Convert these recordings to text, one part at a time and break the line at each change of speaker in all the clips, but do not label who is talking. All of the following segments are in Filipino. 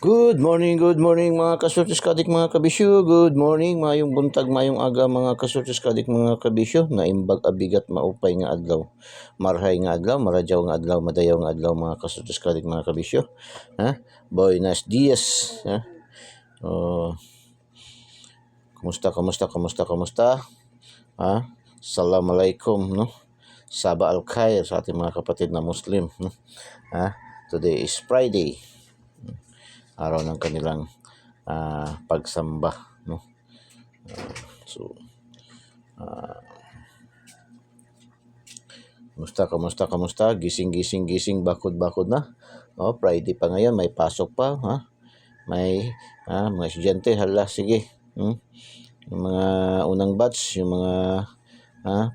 Good morning mga kasurtis kadik mga kabisyo. Good morning, mayong buntag, mayong aga mga kasurtis kadik mga kabisyo. Naimbag abigat maupay nga adlaw. Marhay nga adlaw, maradyaw nga adlaw, madayaw nga adlaw mga kasurtis kadik mga kabisyo. Ha? Buenos dias. Ha? Oh, kumusta? Ha? Assalamualaikum, no? Saba al-khair sa ating mga kapatid na Muslim. No? Ha? Today is Friday. Araw ng kanilang pagsamba, no? So kamusta? Gising, bakod na. Oh, Friday pa ngayon, may pasok pa, ha? May mga estudyante, hala, sige. Yung mga unang batch, yung mga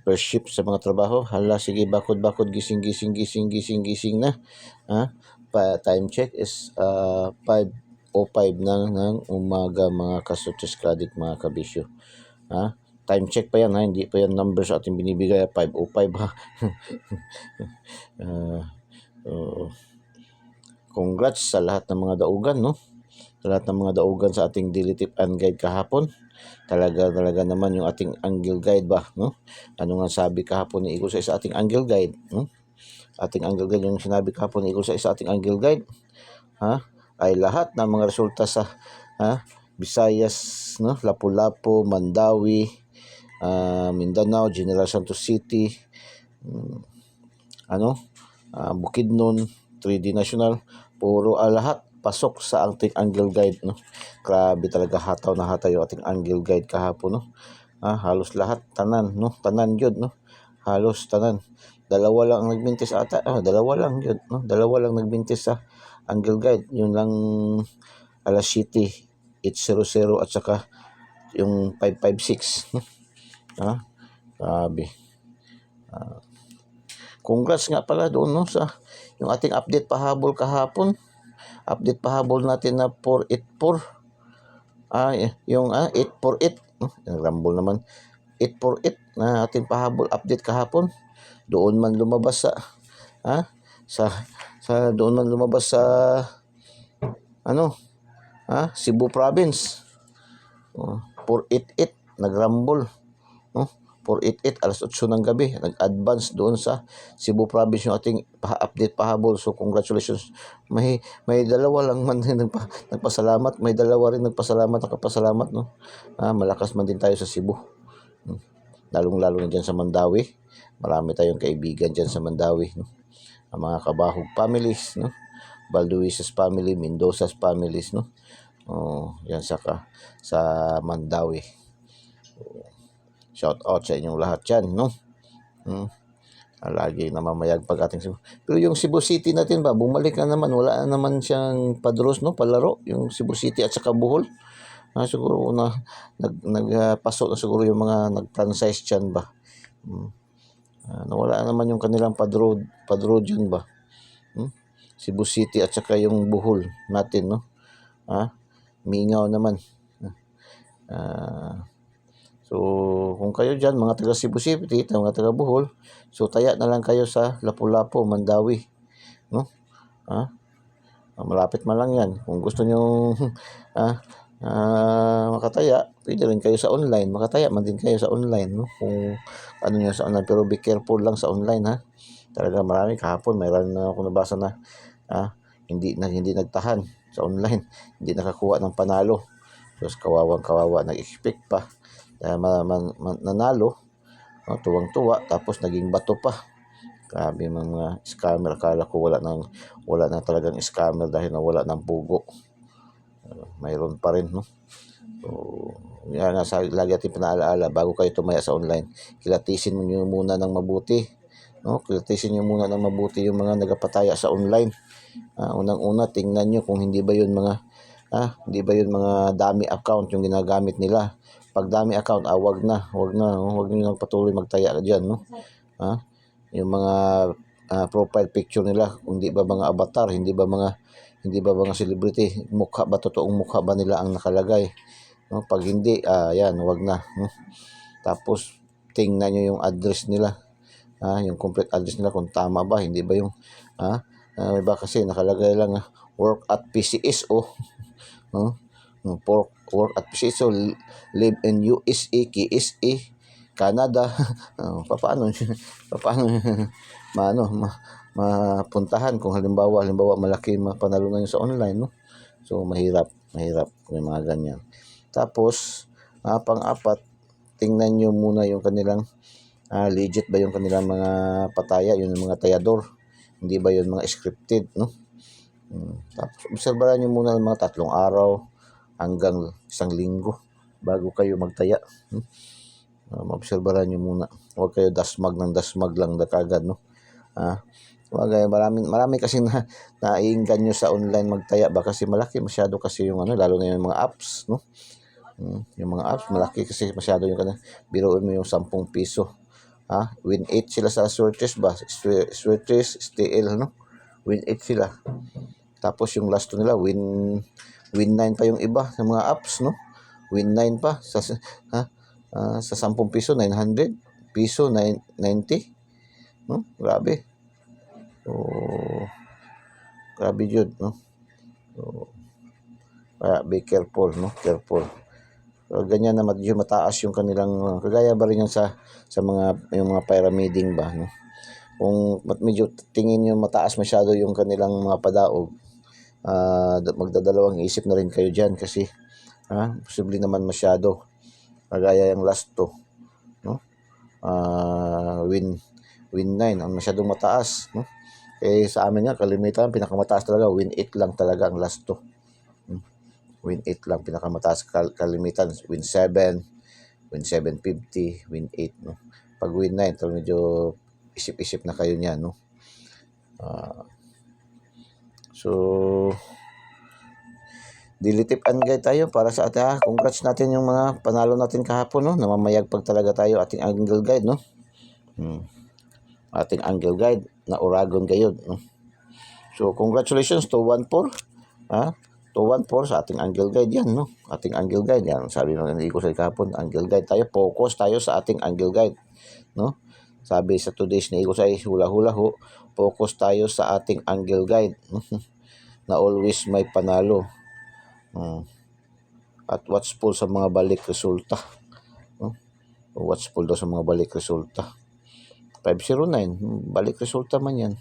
first shift sa mga trabaho, hala, sige, bakod, gising na. Time check is 5:05 ng umaga mga kasutis kadik mga kabisyo. Time check pa yan, ha? Hindi pa yan numbers ating binibigay, 5:05 ha. Congrats sa lahat ng mga daugan, no? Sa lahat ng mga daugan sa ating daily tip and guide kahapon. Talaga naman yung ating angle guide ba, no? Ano nga sabi kahapon ni Eagle sa ating angle guide, no? Ating angle guide, yung sinabi kahapon ni Eagle sa ating angle guide, ay lahat ng mga resulta sa Visayas, no? Lapu-Lapu, Mandawi, Mindanao, General Santos City, Bukidnon, 3D National, puro lahat pasok sa ating angle guide, no? Grabe talaga, hataw yung ating angle guide kahapon, no? Halos lahat, tanan, no? Tanan yun, no? Halos tanan. Dalawa lang nagbintis ata. Dalawa lang yun, no? Dalawa lang nagbintis sa angle guide. Yun lang Alas City 800 at saka yung 556, no? Grabe. Congrats nga pala doon, no, sa yung ating update pahabol kahapon. Update pahabol natin na 484. Yung 848, no? Rumble naman. 848 na ating pahabol update kahapon. Doon man lumabas sa Cebu province. 488 nagrumble, no? 488 alas 8 ng gabi, nag-advance doon sa Cebu province yung ating update pahabol. So congratulations. May dalawa lang man din nagpasalamat, may dalawa rin nakapasalamat, no? Malakas man din tayo sa Cebu. Lalong-lalo na dyan sa Mandawi. Marami tayong kaibigan dyan sa Mandawi, no? Ang mga Kabahog families, no? Balduises family, Mendoza's families, no? Yan sa Mandawi. Shout out sa inyong lahat yan, no? Lagi namamayag pag ating Cebu. Pero yung Cebu City natin ba, bumalik na naman. Wala na naman siyang padros, no? Palaro, yung Cebu City at saka Bohol. Siguro nagpasok na siguro yung mga nag-franchise dyan ba. Nawala naman yung kanilang padro dyan ba. Cebu City at saka yung Bohol natin, no? Mingaw naman. So kung kayo dyan, mga taga Cebu City, mga taga Bohol, so taya na lang kayo sa Lapu-Lapu, Mandawi, no? Malapit man lang yan. Kung gusto nyo makataya, pwede rin kayo sa online. Makataya man din kayo sa online, no? Kung ano nyo sa online, pero be careful lang sa online, ha? Talaga marami kahapon, mayroon na ako nabasa na hindi nagtahan sa online, hindi nakakuha ng panalo. Tapos kawawa, nag-expect pa nanalo, tuwang-tuwa, tapos naging bato pa. Grabe mga scammer. Akala ko wala na talagang scammer dahil nawala ng pugo. Mayroon pa rin, no? So yan, lagi natin pinaalaala bago kayo tumaya sa online, kilatisin nyo muna ng mabuti, no? Kilatisin nyo muna ng mabuti yung mga nagapataya sa online. Unang-una, tingnan nyo kung hindi ba yun mga dami account yung ginagamit nila. Pag dami account, wag nyo nang patuloy magtaya diyan, no? Yung mga profile picture nila, kung hindi ba mga avatar, hindi ba mga celebrity, totoong mukha ba nila ang nakalagay, no? Pag hindi, yan, wag na, no? Tapos tingnan nyo yung address nila, yung complete address nila, kung tama ba, hindi ba yung iba kasi nakalagay lang work at PCSO, no? Work at PCSO, live in USA, KSA, Canada. Paano mapuntahan kung halimbawa malaki mapanalunan sa online, no? So mahirap yung mga ganyan. Tapos pang-apat, tingnan nyo muna yung kanilang legit ba yung kanilang mga pataya, yung mga tayador, hindi ba yun mga scripted, no? Tapos obserbahan nyo muna ng mga 3 araw hanggang 1 linggo bago kayo magtaya. Maobserbahan nyo muna, huwag kayo dasmag lang na kagad, no? Marami kasi naiinganyo sa online magtaya ba, kasi malaki masyado kasi yung lalo na yung mga apps, no? Yung mga apps malaki kasi masyado yung biruin mo yung 10 piso, win 8 sila sa searches ba, searches STL, no? Win 8 sila, tapos yung last nila win 9 pa yung iba sa mga apps, no? Win 9 pa sa 10 piso 900 piso 90, no? Grabe. So, grabe yun, no? So, kaya be careful, no? Careful. So, ganyan na medyo mataas yung kanilang, kagaya ba rin yan sa mga yung mga pyramiding ba, no? Kung medyo tingin nyo mataas masyado yung kanilang mga padaog, magdadalawang isip na rin kayo dyan, kasi posible naman masyado, kagaya yung last to, no? Win 9 ang masyadong mataas, no? Sa amin nga kalimitan pinakamataas talaga win 8 lang talaga ang last to. Win 8 lang pinakamataas, kalimitan win 7, win 750, win 8, no? Pag win 9 talaga medyo isip-isip na kayo niyan, no? So daily tip and guide tayo para sa atin. Congrats natin yung mga panalo natin kahapon, no? Namamayagpag talaga tayo ating angle guide, no? Ating angle guide na Oragon Gayod, no? So congratulations to 1-4, 2-1-4 sa ating angle guide yan, no? Ating angle guide yan, sabi nung hindi ko sa kahapon, angle guide tayo, focus tayo sa ating angle guide, no? Sabi sa today's ni Igo sa hula-hula ho, focus tayo sa ating angle guide, na always may panalo, at watchful sa mga balik resulta, no? Watchful daw sa mga balik resulta. 509 balik resulta man yan.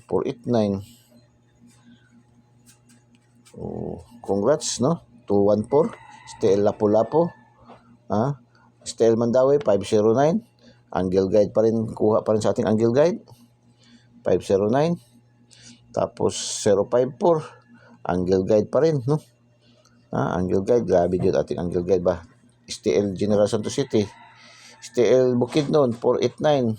489, congrats, no? 214 Steel Lapu-Lapu, Steel Mandawi 509, angle guide pa rin, kuha pa rin sa ating angle guide 509. Tapos 054 angle guide pa rin, no? Angle guide, grabe yun ating angle guide ba. STL General Santos City, STL Bukidnon 489,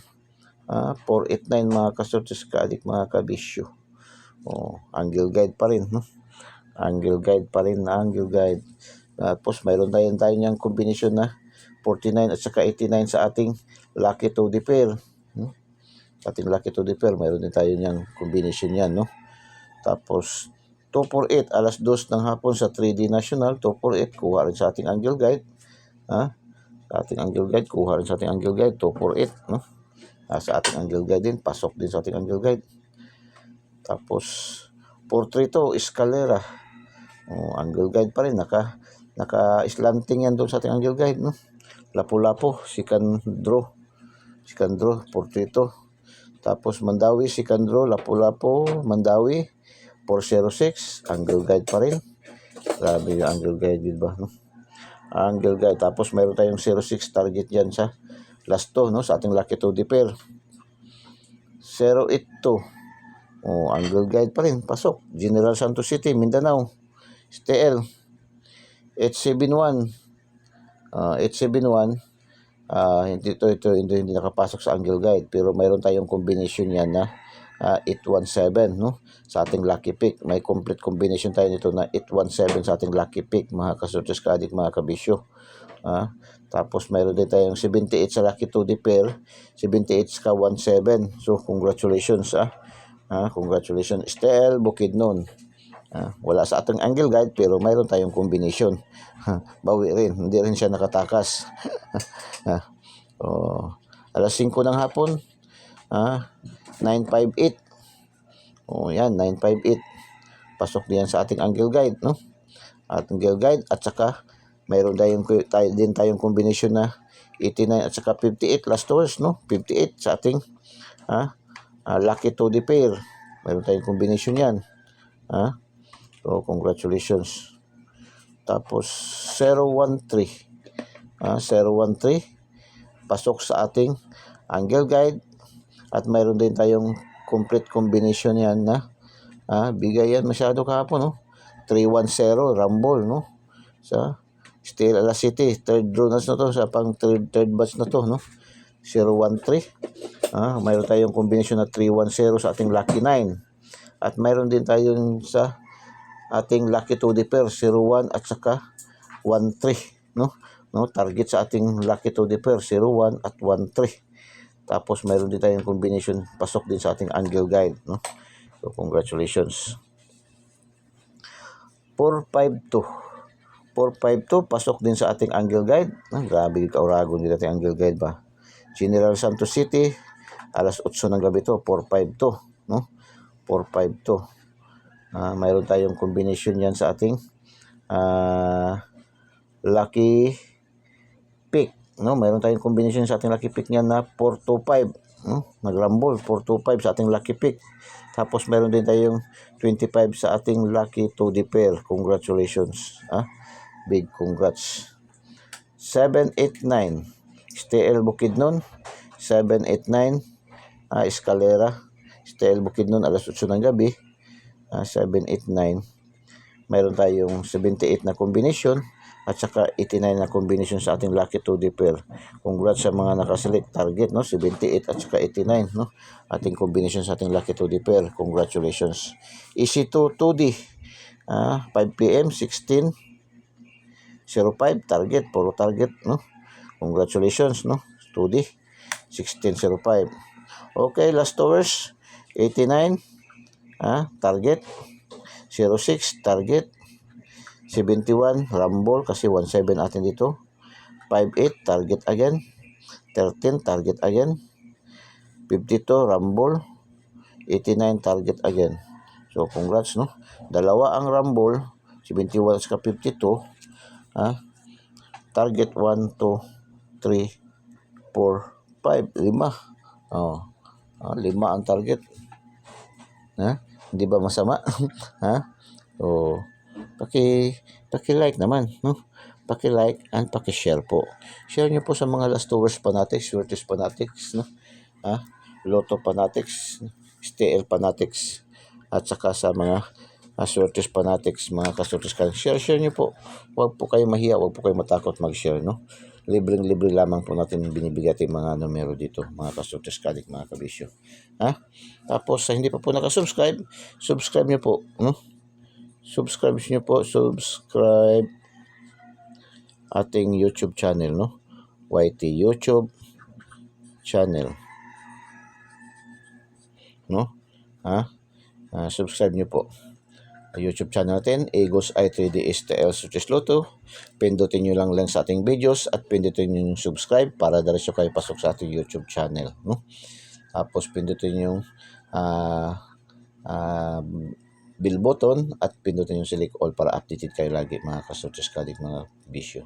489 mga kasortes kaadik, mga kabisyo. Angle guide pa rin, no? Angle guide pa rin, angle guide. Tapos mayroon tayo niyang kombinasyon na 49 at saka 89 sa ating lucky to the pair, no? Ating lucky to the pair, mayroon din tayo niyang kombinasyon yan, no? Tapos 248 alas 2 ng hapon sa 3D National, 248 kuha rin sa ating angle guide, sa ating angle guide, kuha rin sa ating angle guide 248, no? Sa ating angle guide din, pasok din sa ating angle guide. Tapos 432 Escalera, angle guide pa rin, naka-slanting yan doon sa ating angle guide, no? Lapu-Lapu, Sikandro 432. Tapos Mandawi, Sikandro, Lapu-Lapu, Mandawi 406, angle guide pa rin. Grabe yung angle guide, diba, no? Angle guide. Tapos mayroon tayong 06 target dyan sa last to, no? Sa ating lucky to the pair 082, angle guide pa rin, pasok. General Santos City, Mindanao, STL 871, 871, hindi nakapasok sa angle guide, pero mayroon tayong combination yan na 817, no? Sa ating lucky pick, may complete combination tayo nito na 817 sa ating lucky pick, mga kasortes kaadik, mga kabisyo. Tapos mayroon din tayong 78 sa lucky to the pair, 78 ka 17. So congratulations, congratulations STL Bukidnon. Wala sa ating angle guide pero mayroon tayong combination. Bawi rin, hindi rin siya nakatakas. Alas 5 ng hapon, 958, O yan, 958. Pasok diyan sa ating angle guide, no? Angle guide at saka mayroon tayong combination na 89 at saka 58 last hours, no? 58 sa ating lucky 2D pair. Mayroon tayong combination yan. So, congratulations. Tapos, 013. 013. Pasok sa ating angle guide. At mayroon din tayong complete combination yan na bigay yan masyado kahapon, no? 310, Rumble, no? Sa Steel Ala City. Third runners na to. Sa pang third batch na to, no? 013. Mayroon tayong combination na 310 sa ating lucky 9. At mayroon din tayong sa ating lucky 2D pair 01 at saka 13, no? Target sa ating lucky 2D pair 01 at 13. Tapos mayroon din tayong combination pasok din sa ating angle guide, no? So congratulations. 452 pasok din sa ating angle guide. Grabe kauragon din ating angle guide ba. General Santos City, alas 8 ng gabi to, 452, no? 452. Mayroon tayong combination yan sa ating lucky pick, no? Mayroon tayong combination sa ating lucky pick niyan na 425, no? Nagrumble 425 sa ating lucky pick. Tapos mayroon din tayong 25 sa ating lucky 2D pair. Congratulations. Big congrats. 789 STL Bukidnon, 789 Escalera, STL Bukidnon, alas 8 ng gabi. 789. Mayroon tayong 78 na combination at saka 89 na combination sa ating lucky 2D pair. Congrats sa mga nakaselect target, no? 78 at saka 89, no? Ating combination sa ating lucky 2D pair. Congratulations. EC2 2D, 5 PM 16:05 target, puro target, no? Congratulations, no? 2D 16:05. Okay, last hours 89, target 06, target 71, rumble kasi 17 atin dito. 58, target again. 13, target again. 52, rumble. 89, target again. So congrats, no? Dalawa ang rumble, 71 at 52. Target 1, 2, 3, 4, 5, 5. 5 ang target. Hindi ba masama? So, paki-like naman, no? Paki-like and paki-share po. Share niyo po sa mga last hours fanatics, Swertes fanatics, no? Lotto fanatics, STL fanatics, at saka sa mga Swertes fanatics, mga kasortes ka. Share niyo po. Huwag po kayo mahiya, huwag po kayo matakot mag-share, no? Libreng-libre lamang po natin binibigay ating mga numero dito, mga kasortes kadik, mga kabisyo. Tapos sa hindi pa po nakasubscribe, subscribe niyo po, no? Subscribe ating YouTube channel, no? YT YouTube channel, no? Subscribe niyo po YouTube channel natin, Eagles Eye 3D STL Swertes Lotto. Pindutin nyo lang sa ating videos at pindutin nyo yung subscribe para diretso kayo pasok sa ating YouTube channel, no? Tapos pindutin yung bell button at pindutin yung select all para updated kayo lagi, mga kasortes kadik, mga bisyo.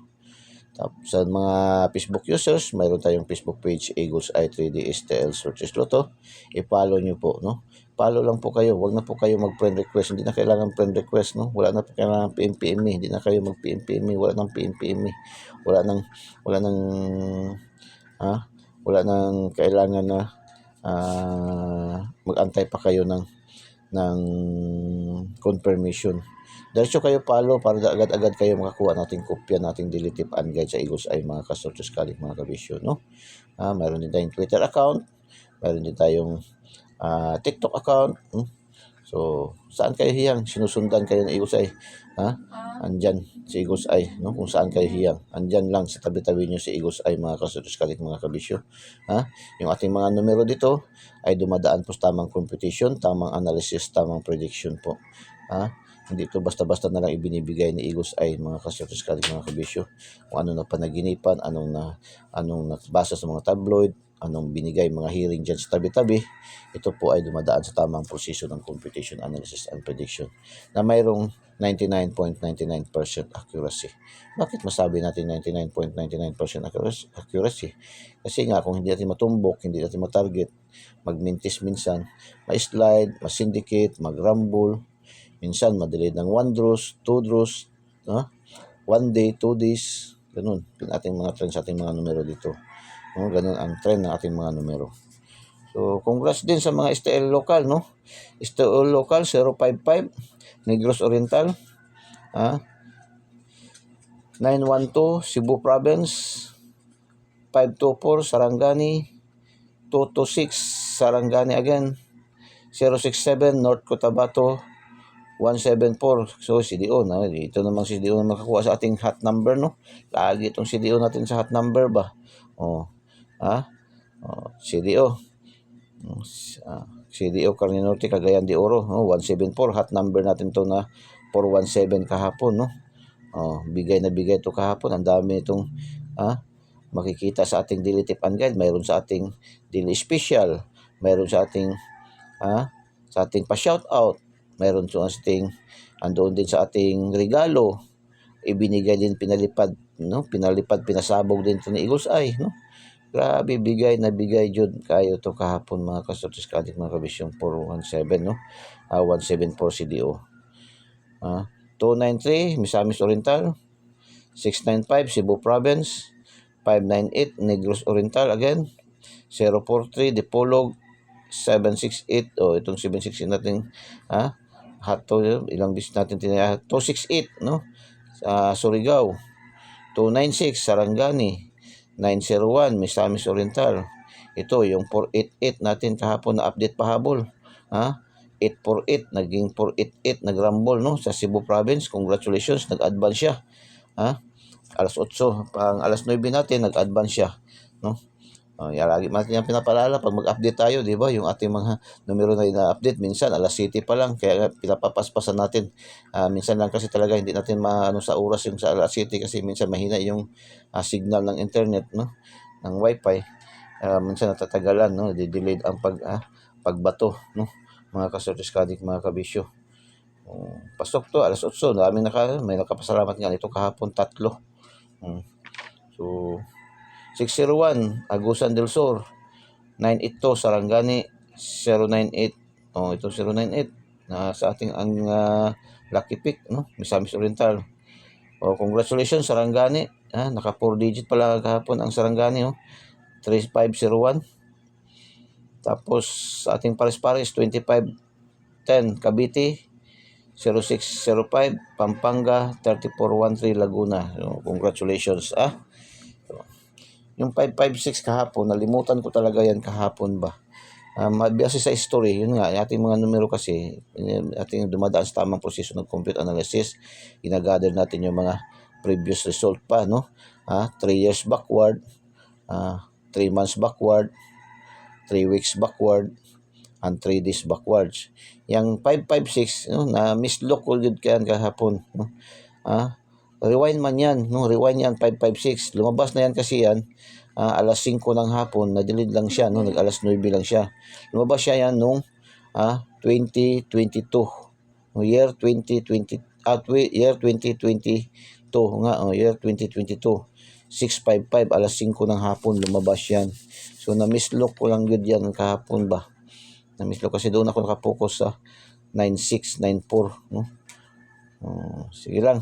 Tapos sa mga Facebook users, mayroon tayong Facebook page, Eagles Eye 3D STL Swertes Lotto. I-follow nyo po, no? Follow lang po kayo. Huwag na po kayo mag-friend request. Hindi na kailangan friend request, no? Wala na po kailangan PMPM. Hindi na kayo mag-PMPM. Wala nang PMPM. Wala nang kailangan na mag-antay pa kayo ng confirmation. Diretso kayo follow para agad-agad kayo makakuha nating kopya nating daily tip and guide sa Eagles Eye, mga kasortes kadik, mga kabisyo, no? Mayroon din tayong Twitter account, mayroon din tayong TikTok account. So, saan kayo hiyang? Sinusundan kayo ng Eagles Eye. Andyan si Eagles Eye, no? Kung saan kayo hiyang, andyan lang sa tabi-tabi nyo si Eagles Eye, mga kasortes kadik, mga kabisyo. Yung ating mga numero dito ay dumadaan po sa tamang computation, tamang analysis, tamang prediction po. Hindi ito basta-basta na lang ibinibigay ni Eagles Eye, mga kasortes kadik, mga kabisyo. Kung ano na panaginipan, anong nabasa sa mga tabloid, anong binigay mga hearing dyan sa tabi-tabi, ito po ay dumadaan sa tamang proseso ng computation, analysis, and prediction na mayroong 99.99% accuracy. Bakit masabi natin 99.99% accuracy? Kasi nga kung hindi natin matumbok, hindi natin matarget, magmintis minsan, ma-slide, ma-syndicate, mag-rumble, minsan madelayed ng 1 draws, 2 draws, 1 day, 2 days, ganun. Yung ating mga trend sa ating mga numero dito. Ganun ang trend ng ating mga numero. So, congrats din sa mga STL local, no? STL local 055, Negros Oriental, 912 Cebu Province, 524 Sarangani, 226 Sarangani again, 067 North Cotabato, 174. So, CDO na. Ito namang CDO na makakuha sa ating hot number, no? Lagi itong CDO natin sa hot number ba? CDO. CDO Carne Norte, Cagayan de Oro, 174. Hot number natin to na 417 kahapon, no? Bigay na bigay to kahapon. Ang dami itong makikita sa ating daily tip and guide. Mayroon sa ating daily special. Mayroon sa ating pa-shoutout. Mayroon sa ating andoon din sa ating regalo. Ibinigay din, pinalipad, no? Pinasabog din to ni Eagles Eye, no? Grabe, bigay na bigay jud kayo to kahapon mga kasotiskadik, mga kabisyong 417, no? 174 CDO. 293 Misamis Oriental, 695 Cebu Province, 598 Negros Oriental again, 043 Dipolog, 768, itong 768 natin, hato, ilang bis natin tinaya, 268, no? Sa Surigao, 296 Sarangani, 901 Misamis Oriental. Ito yung 488 natin kahapon na update pahabol. 848 naging 488 nagrumble, no, sa Cebu Province. Congratulations, nag-advance siya. Alas 8 pang alas 9 natin nag-advance siya, no. Lagi natin yung pinapaalala pag mag-update tayo, di ba? Yung ating mga numero na ina-update minsan alas 7 pa lang, kaya pinapapaspasan natin. Minsan lang kasi talaga hindi natin maano sa oras yung sa alas 7 kasi minsan mahina yung signal ng internet, no, ng wifi. Minsan natatagalan, no, delayed ang pagbato, no, mga kasotiskadik, mga kabisyo. Pasok to alas 8, may nakapasalamat nga nito kahapon 3. So 601 Agusan del Sur, 982 Sarangani, 098. Ito 098 sa ating ang lucky pick, no, Misamis Oriental. Congratulations Sarangani. Naka 4 digit pala kahapon ang Sarangani, 3501. Tapos sa ating pares-pares 2510 Cavite, 0605 Pampanga, 3413 Laguna. Congratulations. Yung 556 kahapon, nalimutan ko talaga yan kahapon ba. Base sa history, yun nga, ating mga numero kasi, ating dumadaan sa tamang proseso ng compute analysis, ginagather natin yung mga previous result pa, no? 3 years backward, 3 months backward, 3 weeks backward, and 3 days backwards. Yung 556, no, na mislook ko yun kaya kahapon, no? Rewind man yan, no? Rewind yan, 556. Lumabas na yan kasi yan, alas 5 ng hapon, na-delete lang siya, no? Nag-alas 9 lang siya. Lumabas siya yan nung 2022. Year 2020, year 2022 nga, year 2022. 655, alas 5 ng hapon, lumabas yan. So, na-mislook ko lang yun yan kahapon ba. Na-mislook kasi doon ako nakapokus sa 9694, no? Sige lang.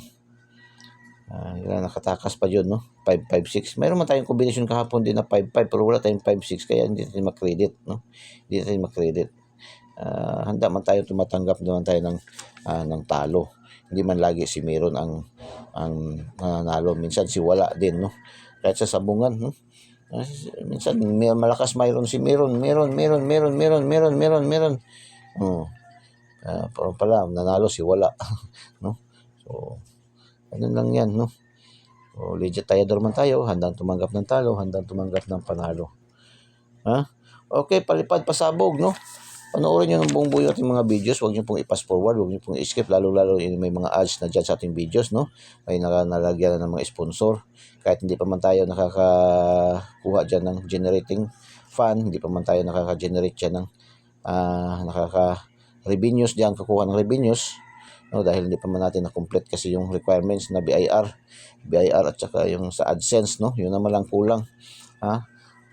Nakatakas pa yun, no? 556. Mayroon man tayong combination kahapon din na 55 pero wala tayong 56 kaya hindi natin makredit, no? Hindi natin makredit. Handa man tayo tumatanggap naman tayo ng talo. Hindi man lagi si Meron ang nanalo. Minsan si wala din, no? Kahit sa sabungan, no? Minsan malakas mayroon si Meron. Pero pala nanalo si wala. No? So ganun lang yan, no? So, legit tayador man tayo, handang tumanggap ng talo, handang tumanggap ng panalo. Okay, palipad pasabog, no? Panoorin nyo ng buong buo ating mga videos. Huwag nyo pong i-pass forward, huwag nyo pong i-skip, lalo-lalo may mga ads na dyan sa ating videos, no? May nalagyan na ng mga sponsor. Kahit hindi pa man tayo nakakakuha dyan ng generating fan, hindi pa man tayo nakaka-generate dyan ng nakaka-revenues dyan, kukuha ng revenues, no, dahil hindi pa man natin na-complete kasi yung requirements na BIR at saka yung sa AdSense, no, yun naman lang kulang.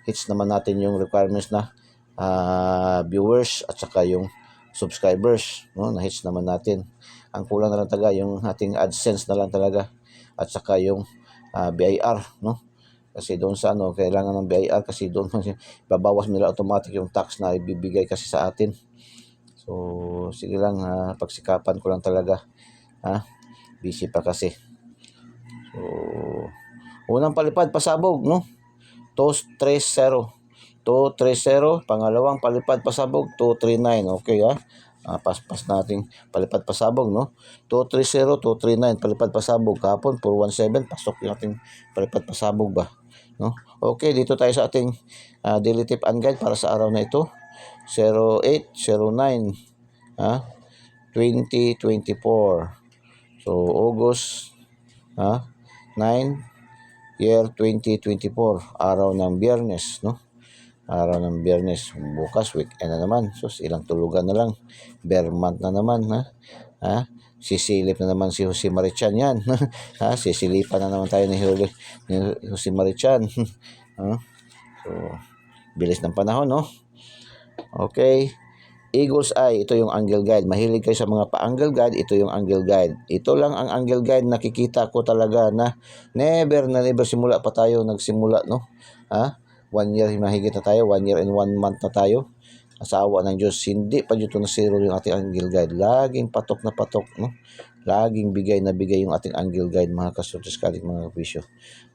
Hits naman natin yung requirements na viewers at saka yung subscribers, no, na hits naman natin. Ang kulang na lang talaga yung ating AdSense na lang talaga at saka yung BIR, no, kasi doon sa kailangan ng BIR kasi doon babawas nila automatic yung tax na ibibigay kasi sa atin. So sige lang, pagsikapan ko lang talaga, busy pa kasi. So unang palipad pasabog, no, 230, pangalawang palipad pasabog 239. Okay, paspas nating palipad pasabog, no, 230, 239 palipad pasabog. Kahapon 417 pasok yung ating palipad pasabog ba, no. Okay, dito tayo sa ating daily tip and guide para sa araw na ito, 0809 2024. So August 9 year 2024, araw ng Biyernes, no, araw ng Biyernes. Bukas weekend na naman, so ilang tulugan na lang, bear month na naman, sisilip na naman si Jose Marichan yan. Sisilipan na naman tayo ni Jose Marichan. So bilis ng panahon, no. Okay, Eagle's Eye, ito yung angle guide. Mahilig kayo sa mga pa-angle guide, ito yung angle guide. Ito lang ang angle guide nakikita ko talaga na never simula pa tayo nagsimula, no. 1 year mahigit na tayo, 1 year and 1 month na tayo. Sa awa ng Diyos, hindi pa dito na zero yung ating angle guide. Laging patok na patok, no. Laging bigay na bigay yung ating angle guide, mga kasurtiskaling, mga kapisyo.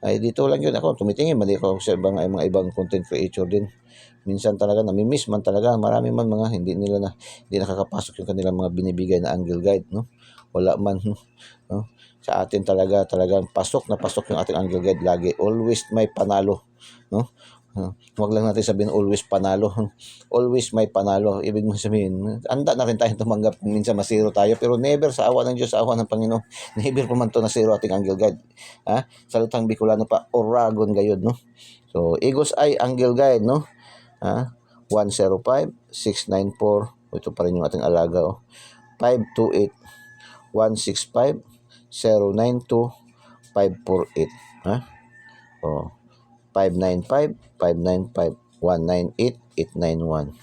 Ay dito lang yun ako tumitingin, mali ako sa mga ibang content creator din. Minsan talaga nami-miss man talaga, marami man mga hindi nakakapasok yung kanilang mga binibigay na angle guide, no. Wala man, no. Sa atin talagang pasok na pasok yung ating angle guide lagi. Always may panalo, no. Huwag lang natin sabihin always panalo. Always may panalo. Ibig mo sabihin, anda na rin tayong tumanggap kung minsan masiro tayo, pero never, sa awa ng Diyos, sa awa ng Panginoon, never pa man to na zero ating angle guide. Salitang Bicolano pa, Oragon gayod, no. So Eagle's Eye angle guide, no. 105 694, ito pa rin yung ating alaga, 528 165 092 548, 595 595 198 891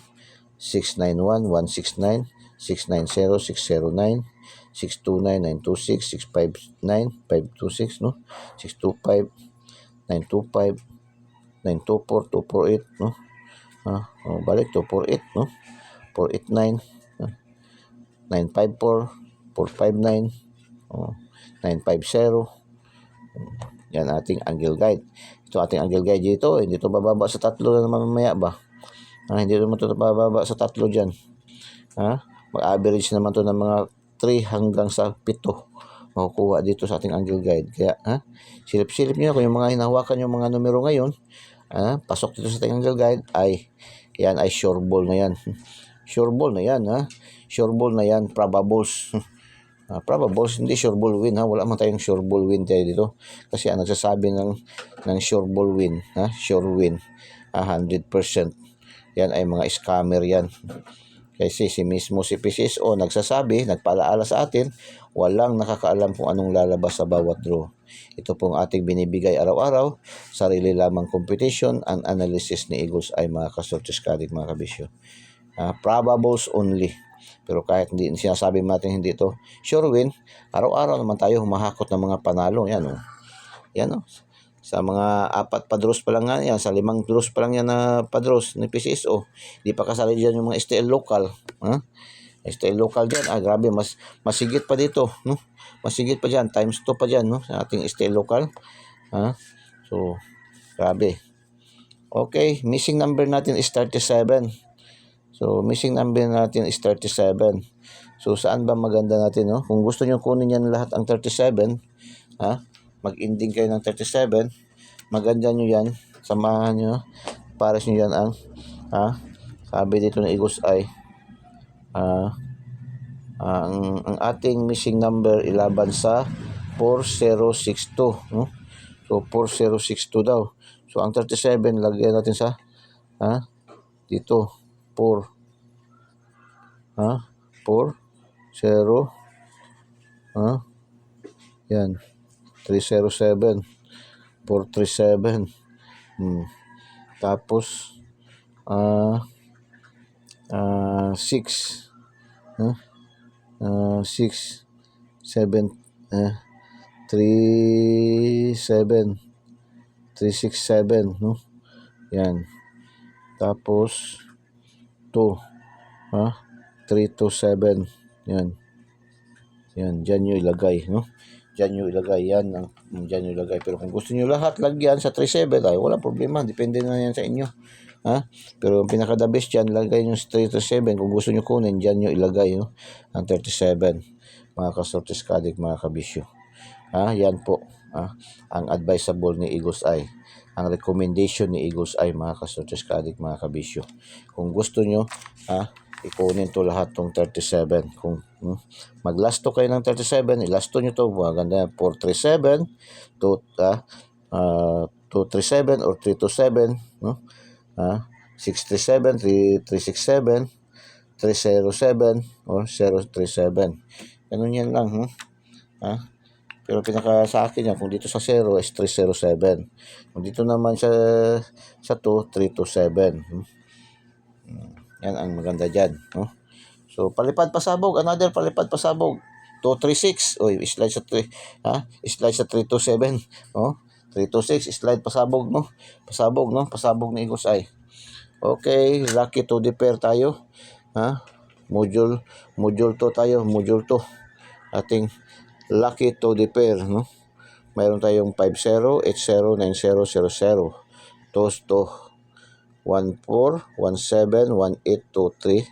691 169 690 609 629 926 659 526, no, 625 925 924 248, no. Balik 248, no, 489 954 459 950. Yan ating angle guide. Ito ating angle guide dito, hindi to bababa sa 3 na naman mamaya ba. Hindi naman to bababa sa 3 dyan. Mag-average naman to ng mga 3 hanggang sa 7 makukuha dito sa ating angle guide. Kaya silip-silip nyo kung yung mga hinahawakan yung mga numero ngayon, pasok dito sa ating angle guide, yan ay sure ball na yan. Sure ball na yan, sure ball na yan, probables. Probables, hindi sure ball win, wala man tayong sure ball win tayo dito. Kasi nagsasabi ng sure ball win, sure win, 100%. Yan ay mga scammer yan. Kasi si PCSO nagsasabi, nagpalaala sa atin, walang nakakaalam kung anong lalabas sa bawat draw. Ito pong ating binibigay araw-araw, sarili lamang competition and analysis ni Eagles ay mga kasurtiskaling, mga kabisyo. Probables only. Pero kahit hindi sinasabi natin hindi ito sure win, araw-araw naman tayo humahakot ng mga panalo. Yan, sa mga 4 padros pa lang yan, sa 5 draws pa lang yan na padros ni PCSO. Di pa kasali dyan yung mga STL local. STL local dyan, grabe, mas masigit pa dito, no? Masigit pa dyan, times 2 pa dyan, no? Sa ating STL local. So, grabe. Okay, missing number natin is 37. So, missing number natin is 37. So, saan ba maganda natin, no? Kung gusto nyo kunin yan lahat ang 37, mag-ending kayo ng 37, maganda nyo yan, samahan nyo, pares nyo yan ang, sabi dito ng Eagles Eye, ang ating missing number ilaban sa 4062, no? So 4062 daw. So ang 37 lagyan natin sa Dito, 4. 4, 0. Yan. 307. 437. Tapos, 6. 6, 7, 3, 7. 367, no? Yan. Tapos, 2. 327. Yan. Yan, dyan nyo ilagay, no? Dyan nyo ilagay yan. Dyan nyo ilagay. Pero kung gusto nyo lahat lagyan sa 37, ay walang problema. Depende na yan sa inyo. Pero ang pinaka-the best dyan, lagay nyo sa 337. Kung gusto nyo kunin, dyan nyo ilagay, no? Ang 37. Mga kasortis kadik, mga kabisyo. Yan po. Ang advisable ni Eagle's Eye. Ang recommendation ni Eagle's Eye, mga kasortis kadik, mga kabisyo. Kung gusto nyo, ikunin to lahat tong 37. Kung maglasto kayo ng 37, ilasto nyo to. Maganda yan. 437, 237 or 327, no? 637, 367, 307, or 037. Ganun yan lang, Pero pinaka sa akin yan, kung dito sa 0 is 307. Kung dito naman sa 2, 327. Yan ang maganda dyan, no? So, palipad pasabog, another palipad pasabog. 236, slide sa 3, slide sa 327, no? 326, slide pasabog, no? Pasabog ni Eagle's Eye. Okay, lucky to the pair tayo, module 2 tayo, module 2. Ating lucky to the pair, no? Mayroon tayong 50, 80, 90, 00, 2, 14, 17, 18, 23,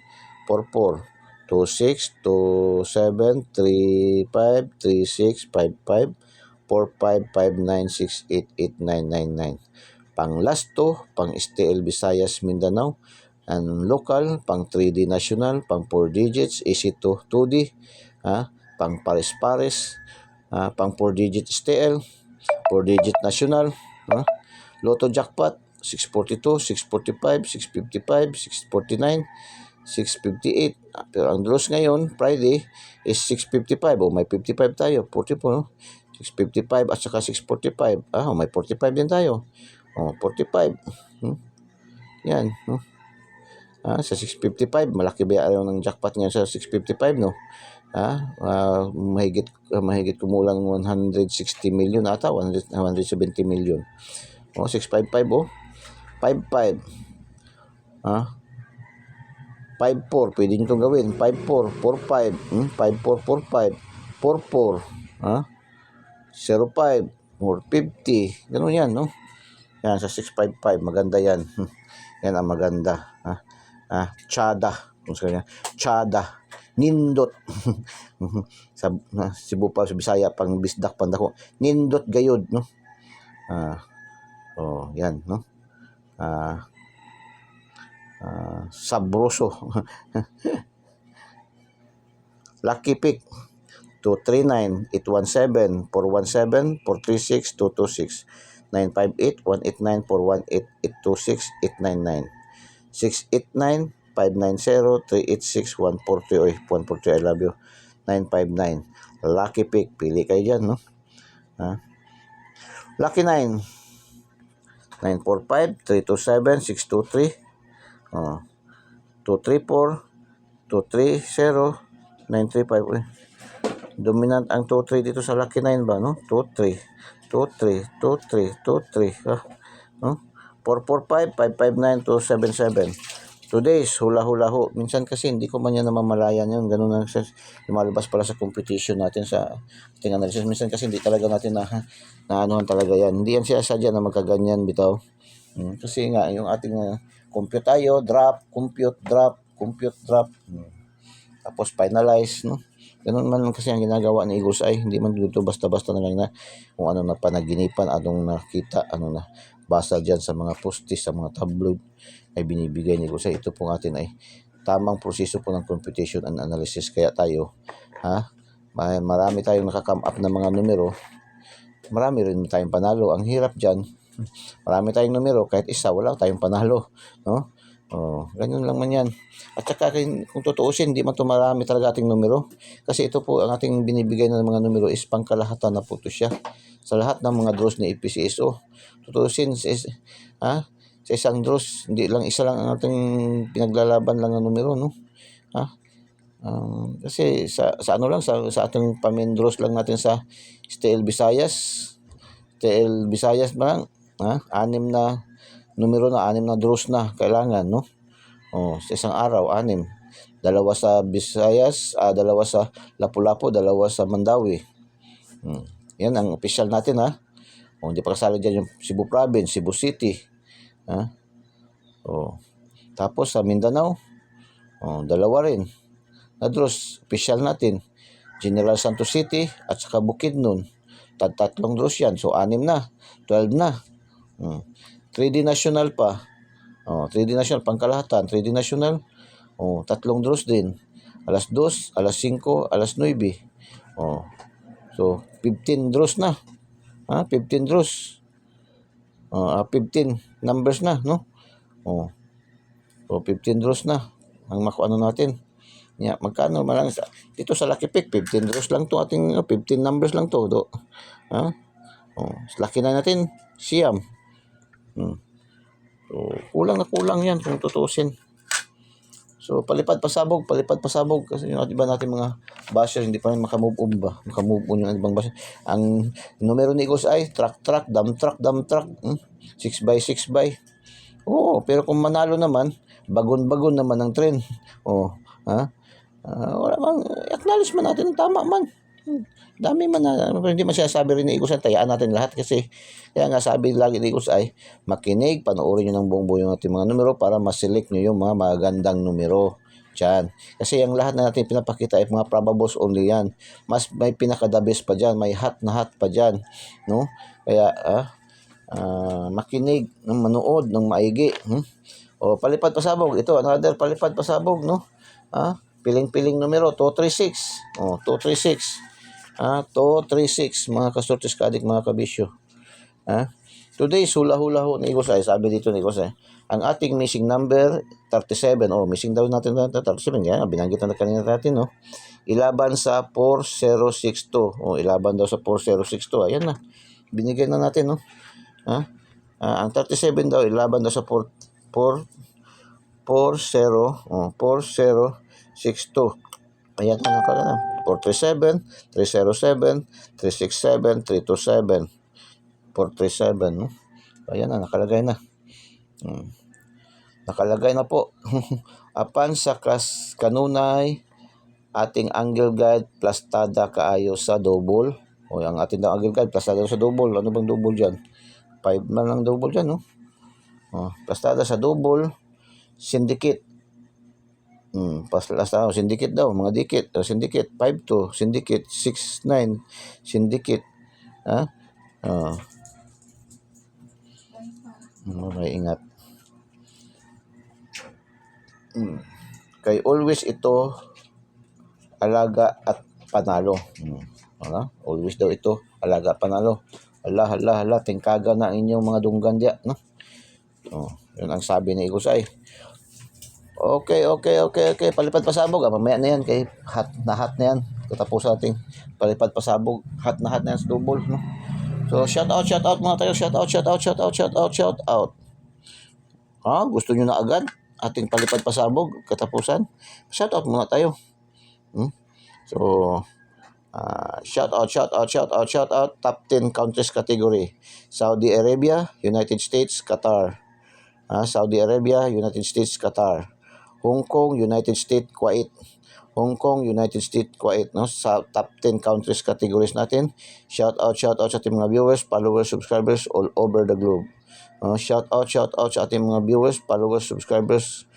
44, 26, 27, 35, 36, 55, 45, 59, 68, 89, 99. Pang Lasto, pang STL Visayas Mindanao, and local, pang 3D national, pang 4 digits, EC2 2D, pang pares-pares, pang 4 digit STL, 4 digit national, Lotto jackpot 642, 645, 655, 649, 658. Pero ang draws ngayon, Friday, is 655. May 55 tayo. 44, no? 655 at saka 645. May 45 din tayo. 45. Yan. Sa 655, malaki ba ayaw ng jackpot ngayon sa 655, no? Mahigit kumulang 160 million ata, 170 million. 655, 55. 54, pwede nyo itong gawin. 54, 45, 54, 45, 44, 05, 450, ganun yan, no? Yan, sa 655, maganda yan. Yan ang maganda. Tsada, kung sa kanya, tsada, nindot. Sa Cebu pa, sa Bisaya, pang bisdak, pandako, nindot gayod, no? Yan, no? Sabroso. Lucky pick 239, 817, 417, 436, 226, 958, 189, 418, 826, 899, 689, 590, 386, 140, 140, I love you, 959. Lucky pick, pili kayo dyan, no? Lucky 9, 945, 327, 623, 234, 230, 935. Dominant ang 23 dito sa Lucky 9 ba, no? 23, 23, 23, 23. 445, 559, 277. Today's hula-hula ho. Minsan kasi hindi ko man yan namamalayan yun. Ganun na lumalabas pala sa competition natin sa ating analysis. Minsan kasi hindi talaga natin na anuhan talaga yan. Hindi yan siya sadya na magkaganyan bitaw. Kasi nga, yung ating compute tayo, drop, compute, drop, compute, drop. Tapos finalize, no? Ganun man kasi ang ginagawa ni Eagle's Eye. Hindi man dito basta-basta na lang na kung ano na panaginipan, anong nakita, ano na basa dyan sa mga postis, sa mga tabloid ay binibigay ni Eagle's Eye. Ito po atin ay tamang proseso po ng computation and analysis. Kaya tayo, marami tayong nakakam up na mga numero. Marami rin tayong panalo. Ang hirap dyan, marami tayong numero, kahit isa, wala tayong panalo, no? Ganyan lang man yan. At saka kung tutuusin, hindi man ito marami talaga ating numero. Kasi ito po, ang ating binibigay ng mga numero is pangkalahatan na po ito siya. Sa lahat ng mga draws ni EPCSO. Tutuusin, sa isang draws, hindi lang isa lang ang ating pinaglalaban lang ng numero, no? Kasi sa ano lang, sa ating pamin draws lang natin sa STL Visayas. STL Visayas ba lang? Anim na numero na, anim na draws na kailangan, no? Sa isang araw, anim. Dalawa sa Visayas, dalawa sa Lapu-Lapu, dalawa sa Mandawi. Yan ang official natin, ha. Hindi pa kasali dyan yung Cebu Province, Cebu City. Tapos sa Mindanao, dalawa rin na draws, official natin. General Santos City at saka Bukidnon. Tatlong draws yan. So, 6 na. 12 na. 3D National pa. 3D National, pangkalahatan. 3D National, tatlong draws din. Alas 2, alas 5, alas 9. So, 15 draws na. 15 draws. 15 numbers na, no? So, 15 draws na. Ang makuano natin. Magkano malang dito sa Lucky Pick, 15 draws lang to ating 15 numbers lang to. Lucky na natin, siyam. So, kulang yan kung tutusin. So, palipad pasabog kasi yung iba natin mga basher hindi pa rin makamove on yung ibang basher. Ang numero ni Igos ay truck, dump truck, 6x6x. Pero kung manalo naman, bagon naman ang trend. Wala man, acknowledge man natin, tama man. Dami man na, hindi man sinasabi rin ni Igos ay tayaan natin lahat kasi kaya nga sabi lagi ni Igos ay makinig, panoorin nyo ng buong buo yung ating mga numero para ma-select nyo yung mga magandang numero dyan. Kasi yung lahat na natin pinapakita ay mga probables only yan. Mas may pinaka-the best pa dyan, may hot na hot pa dyan, no? Kaya makinig, manood ng maigi. Palipad pasabog, ito another palipad pasabog, no? Piling-piling numero 236. 236. 236 mga kasortes kadik, mga kabisyo. Today hula-hula ho ni Igos ay sabi dito ni Igos ang ating missing number 37. Missing daw natin 37. Yan, binanggit na kanina natin, no? Ilaban sa 4062. Ilaban daw sa 4062. Ayan na. Binigyan na natin, no? Ang 37 daw ilaban daw sa 4062. Ayan na pala na. 437, 307, 367, 327. 437, no? Ayan na, nakalagay na. Nakalagay na po. Apan sa kanunay, ating angle guide plastada kaayo sa double. Ang ating angle guide plastada sa double. Ano bang double dyan? 5 man lang double dyan, no? Plastada sa double, syndicate. Syndicate daw, mga dikit. Syndicate 5-2, syndicate 6-9, syndicate. May ingat. Kay always ito alaga at panalo. Always daw ito alaga panalo. Hala, tingkaga na inyong mga dunggan diya, no? Yun ang sabi ni Igos ay. Okay. Palipad pasabog. Mamaya na yan kay hot na yan. Katapos ating palipad pasabog. Hot na yan sa double, no? So, shout out mga tayo. Shout out. Gusto nyo na agad ating palipad pasabog katapusan? Shout out muna tayo. So, shout out. Top 10 countries category. Saudi Arabia, United States, Qatar. Saudi Arabia, United States, Qatar. Hong Kong, United States, Kuwait. No? Sa top 10 countries categories natin. Shout out sa ating mga viewers, followers, subscribers all over the globe. Shout out sa ating mga viewers, followers, subscribers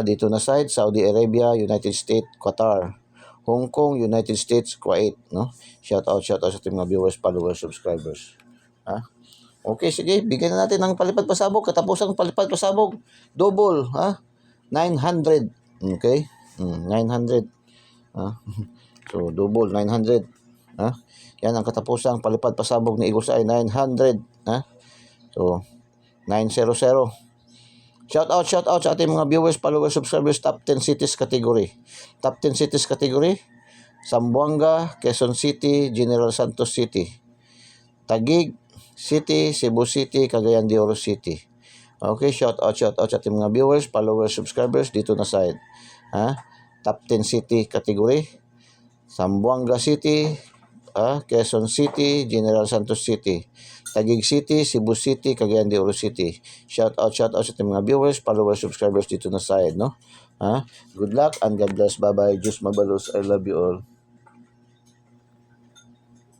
dito na side, Saudi Arabia, United States, Qatar. Hong Kong, United States, Kuwait, no? Shout out sa ating mga viewers, followers, subscribers. Okay, sige, bigyan na natin ng palipad pasabog. Katapusan ng palipad pasabog, double, 900. Okay? 900. So, double, 900. Yan ang katapusang palipad pasabog ni Igos ay 900. So, 900. Shout out sa ating mga viewers, followers, subscribers, top 10 cities category. Top 10 cities category, Zamboanga, Quezon City, General Santos City, Taguig City, Cebu City, Cagayan de Oro City. Okay, shout out sa ating mga viewers, followers, subscribers dito na side. Top 10 city category, Zamboanga City, Quezon City, General Santos City, Taguig City, Cebu City, Cagayan de Oro City. Shout out sa ating mga viewers, followers, subscribers dito na side, no? Good luck and God bless. Bye-bye. Diyos mabalos. I love you all.